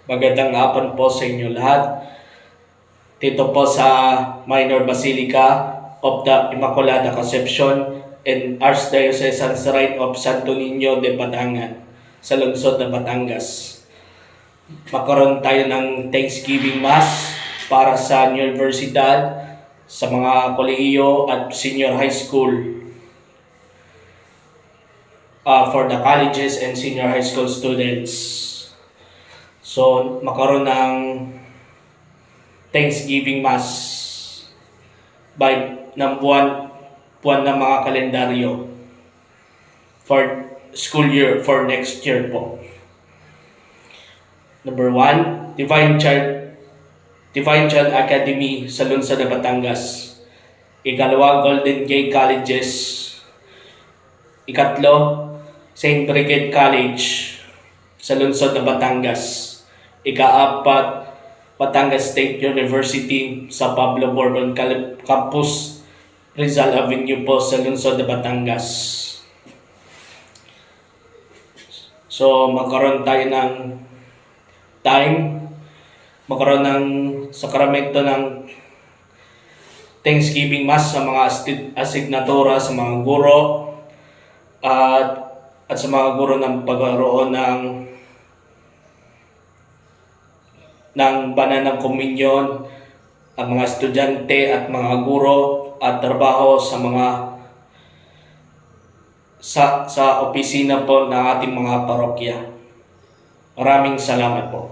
Magandang hapon po sa inyo lahat. Dito po sa Minor Basilica of the Immaculada Conception and Archdiocesan Shrine of Santo Niño de Batangan sa lungsod ng Batangas. Magkaroon tayo ng Thanksgiving Mass para sa universidad, sa mga kolehiyo at senior high school. For the colleges and senior high school students. So, magkaroon ng Thanksgiving Mass ng buwan ng mga kalendaryo for school year, for next year po. Number 1, Divine Child Academy sa lungsod ng Batangas. Ikalawa, Golden Gate Colleges. Ikatlo, St. Brigid College sa lungsod ng Batangas. Ika-apat, Batangas State University sa Pablo Bourbon Campus, Rizal Avenue po sa lungsod ng Batangas. So, magkaroon tayo ng time, magkaroon ng sakramento ng Thanksgiving Mass sa mga asignatura, sa mga guro, at sa mga guro ng pagkaroon ng banal ng komunyon, ang mga estudyante at mga guro at trabaho sa opisina po ng ating mga parokya. Maraming salamat po.